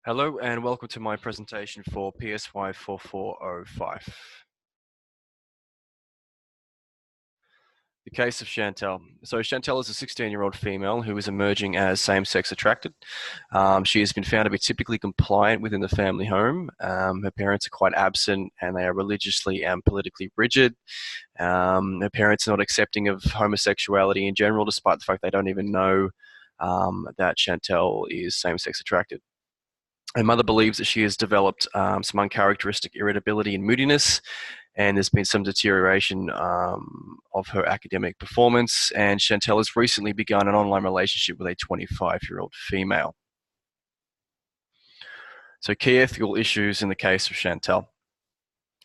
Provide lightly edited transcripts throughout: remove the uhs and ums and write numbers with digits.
Hello and welcome to my presentation for PSY4405. The case of Chantel. So Chantel is a 16-year-old female who is emerging as same-sex attracted. She has been found to be typically compliant within the family home. Her parents are quite absent and they are religiously and politically rigid. Her parents are not accepting of homosexuality in general, despite the fact they don't even know that Chantel is same-sex attracted. Her mother believes that she has developed some uncharacteristic irritability and moodiness, and there's been some deterioration of her academic performance, and Chantel has recently begun an online relationship with a 25-year-old female. So key ethical issues in the case of Chantel.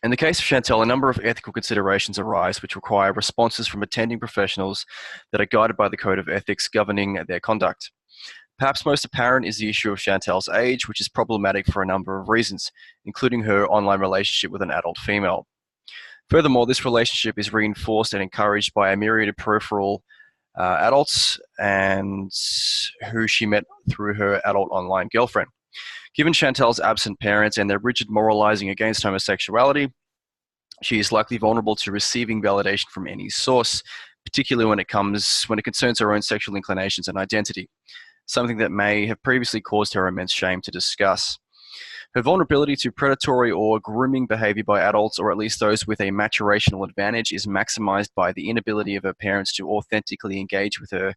In the case of Chantel, a number of ethical considerations arise which require responses from attending professionals that are guided by the code of ethics governing their conduct. Perhaps most apparent is the issue of Chantel's age, which is problematic for a number of reasons, including her online relationship with an adult female. Furthermore, this relationship is reinforced and encouraged by a myriad of peripheral adults and who she met through her adult online girlfriend. Given Chantel's absent parents and their rigid moralizing against homosexuality, she is likely vulnerable to receiving validation from any source, particularly when it concerns her own sexual inclinations and identity, something that may have previously caused her immense shame to discuss. Her vulnerability to predatory or grooming behavior by adults, or at least those with a maturational advantage, is maximized by the inability of her parents to authentically engage with her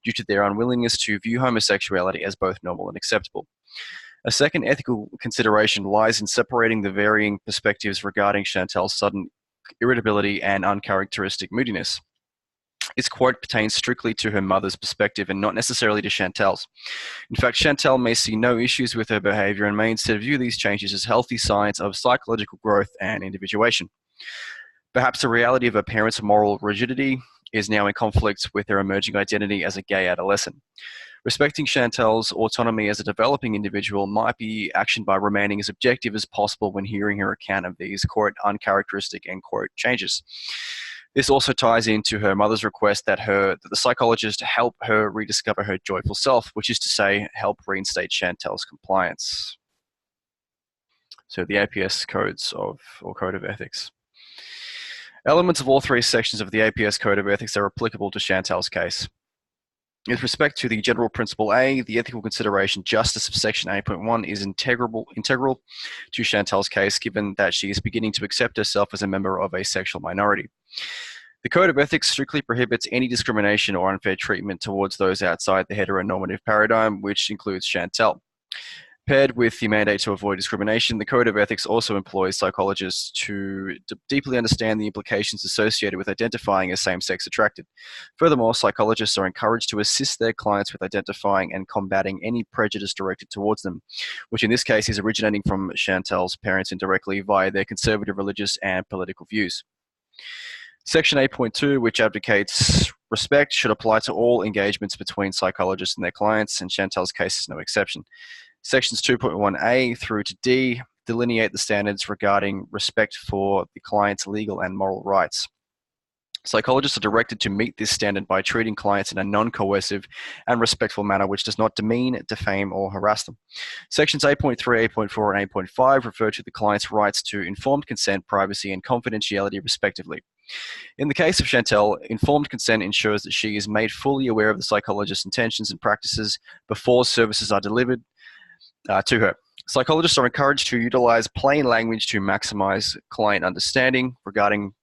due to their unwillingness to view homosexuality as both normal and acceptable. A second ethical consideration lies in separating the varying perspectives regarding Chantel's sudden irritability and uncharacteristic moodiness. This quote pertains strictly to her mother's perspective and not necessarily to Chantel's. In fact, Chantel may see no issues with her behavior and may instead view these changes as healthy signs of psychological growth and individuation. Perhaps the reality of her parents' moral rigidity is now in conflict with their emerging identity as a gay adolescent. Respecting Chantel's autonomy as a developing individual might be actioned by remaining as objective as possible when hearing her account of these, quote, uncharacteristic, end quote, changes. This also ties into her mother's request that the psychologist help her rediscover her joyful self, which is to say, help reinstate Chantel's compliance. So the APS codes Code of Ethics. Elements of all three sections of the APS Code of Ethics are applicable to Chantel's case. With respect to the general principle A, the ethical consideration justice of section 8.1 is integral to Chantel's case, given that she is beginning to accept herself as a member of a sexual minority. The Code of Ethics strictly prohibits any discrimination or unfair treatment towards those outside the heteronormative paradigm, which includes Chantel. Paired with the mandate to avoid discrimination, the Code of Ethics also employs psychologists to deeply understand the implications associated with identifying as same-sex attracted. Furthermore, psychologists are encouraged to assist their clients with identifying and combating any prejudice directed towards them, which in this case is originating from Chantel's parents indirectly via their conservative religious and political views. Section 8.2, which advocates respect, should apply to all engagements between psychologists and their clients, and Chantel's case is no exception. Sections 2.1a through to D delineate the standards regarding respect for the client's legal and moral rights. Psychologists are directed to meet this standard by treating clients in a non-coercive and respectful manner which does not demean, defame, or harass them. Sections 8.3, 8.4, and 8.5 refer to the client's rights to informed consent, privacy, and confidentiality, respectively. In the case of Chantel, informed consent ensures that she is made fully aware of the psychologist's intentions and practices before services are delivered to her. Psychologists are encouraged to utilize plain language to maximize client understanding. Regarding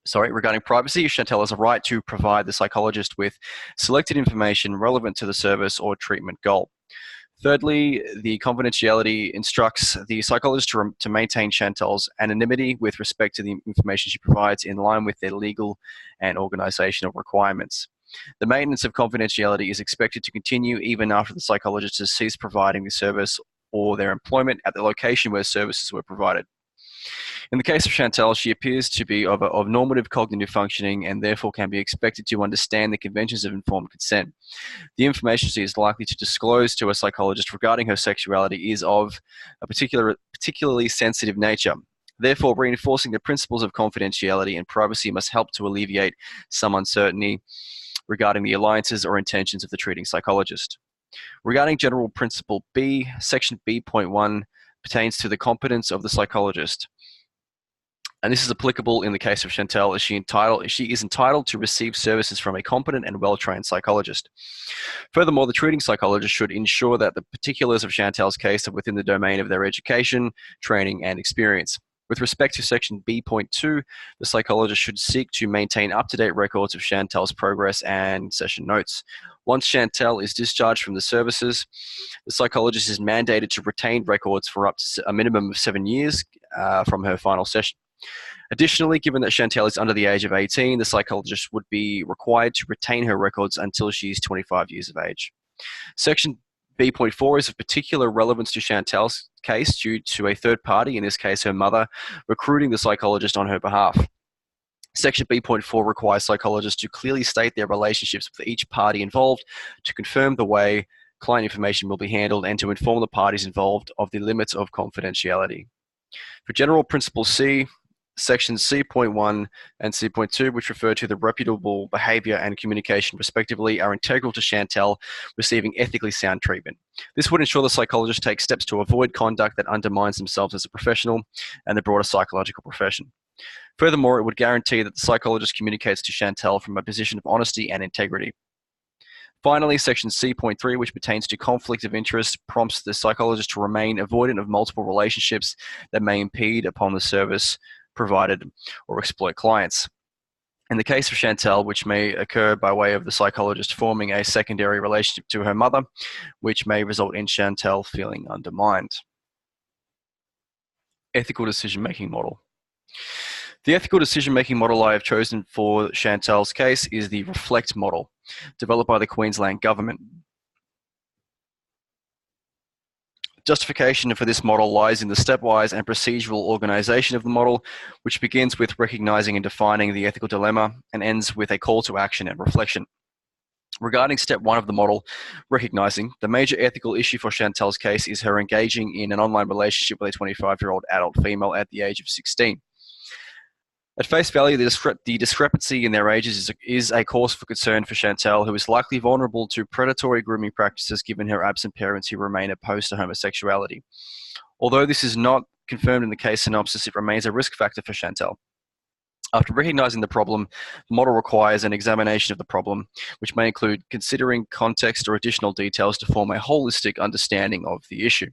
privacy, Chantel has a right to provide the psychologist with selected information relevant to the service or treatment goal. Thirdly, the confidentiality instructs the psychologist to maintain Chantel's anonymity with respect to the information she provides in line with their legal and organizational requirements. The maintenance of confidentiality is expected to continue even after the psychologist has ceased providing the service or their employment at the location where services were provided. In the case of Chantel, she appears to be of normative cognitive functioning and therefore can be expected to understand the conventions of informed consent. The information she is likely to disclose to a psychologist regarding her sexuality is of a particularly sensitive nature. Therefore, reinforcing the principles of confidentiality and privacy must help to alleviate some uncertainty regarding the alliances or intentions of the treating psychologist. Regarding General Principle B, Section B.1 pertains to the competence of the psychologist. And this is applicable in the case of Chantel, as she is entitled to receive services from a competent and well-trained psychologist. Furthermore, the treating psychologist should ensure that the particulars of Chantel's case are within the domain of their education, training, and experience. With respect to Section B.2, the psychologist should seek to maintain up-to-date records of Chantel's progress and session notes. Once Chantel is discharged from the services, the psychologist is mandated to retain records for up to a minimum of 7 years from her final session. Additionally, given that Chantel is under the age of 18, the psychologist would be required to retain her records until she is 25 years of age. Section B.4 is of particular relevance to Chantel's case due to a third party, in this case her mother, recruiting the psychologist on her behalf. Section B.4 requires psychologists to clearly state their relationships with each party involved, to confirm the way client information will be handled, and to inform the parties involved of the limits of confidentiality. For General Principle C, Sections C.1 and C.2, which refer to the reputable behavior and communication respectively, are integral to Chantel receiving ethically sound treatment. This would ensure the psychologist takes steps to avoid conduct that undermines themselves as a professional and the broader psychological profession. Furthermore, it would guarantee that the psychologist communicates to Chantel from a position of honesty and integrity. Finally, Section C.3, which pertains to conflict of interest, prompts the psychologist to remain avoidant of multiple relationships that may impede upon the service provided or exploit clients. In the case of Chantel, which may occur by way of the psychologist forming a secondary relationship to her mother, which may result in Chantel feeling undermined. Ethical decision-making model. The ethical decision-making model I have chosen for Chantel's case is the REFLECT model, developed by the Queensland Government. Justification for this model lies in the stepwise and procedural organisation of the model, which begins with recognising and defining the ethical dilemma and ends with a call to action and reflection. Regarding step 1 of the model, recognising, the major ethical issue for Chantel's case is her engaging in an online relationship with a 25-year-old adult female at the age of 16. At face value, the discrepancy in their ages is a cause for concern for Chantel, who is likely vulnerable to predatory grooming practices given her absent parents who remain opposed to homosexuality. Although this is not confirmed in the case synopsis, it remains a risk factor for Chantel. After recognising the problem, the model requires an examination of the problem, which may include considering context or additional details to form a holistic understanding of the issue.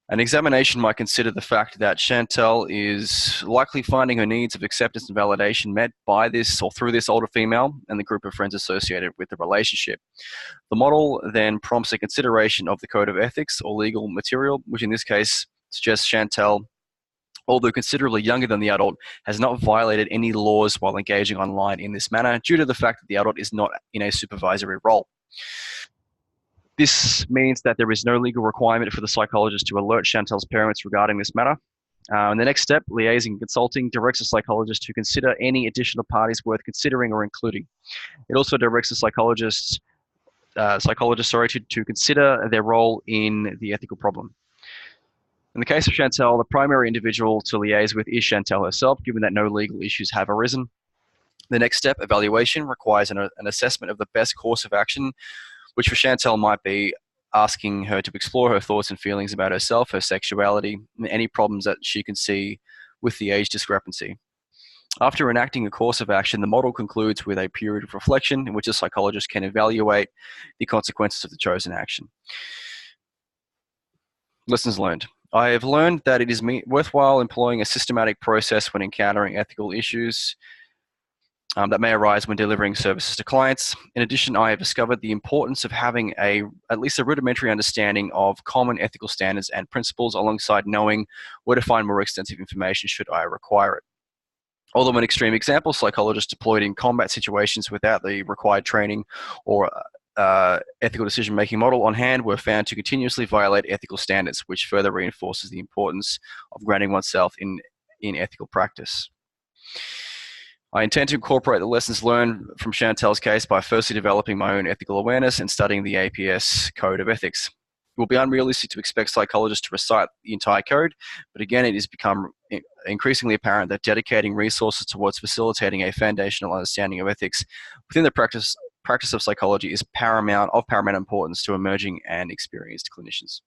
An examination might consider the fact that Chantel is likely finding her needs of acceptance and validation met by this or through this older female and the group of friends associated with the relationship. The model then prompts a consideration of the code of ethics or legal material, which in this case suggests Chantel, although considerably younger than the adult, has not violated any laws while engaging online in this manner due to the fact that the adult is not in a supervisory role. This means that there is no legal requirement for the psychologist to alert Chantel's parents regarding this matter. And the next step, liaising and consulting, directs the psychologist to consider any additional parties worth considering or including. It also directs the psychologist to consider their role in the ethical problem. In the case of Chantel, the primary individual to liaise with is Chantel herself, given that no legal issues have arisen. The next step, evaluation, requires an assessment of the best course of action, which for Chantel might be asking her to explore her thoughts and feelings about herself, her sexuality, and any problems that she can see with the age discrepancy. After enacting a course of action, the model concludes with a period of reflection in which the psychologist can evaluate the consequences of the chosen action. Lessons learned. I have learned that it is worthwhile employing a systematic process when encountering ethical issues that may arise when delivering services to clients. In addition, I have discovered the importance of having at least a rudimentary understanding of common ethical standards and principles, alongside knowing where to find more extensive information should I require it. Although an extreme example, psychologists deployed in combat situations without the required training or ethical decision-making model on hand were found to continuously violate ethical standards, which further reinforces the importance of grounding oneself in ethical practice. I intend to incorporate the lessons learned from Chantel's case by firstly developing my own ethical awareness and studying the APS Code of Ethics. It will be unrealistic to expect psychologists to recite the entire code, but again, it has become increasingly apparent that dedicating resources towards facilitating a foundational understanding of ethics within the practice practice of psychology is of paramount importance to emerging and experienced clinicians.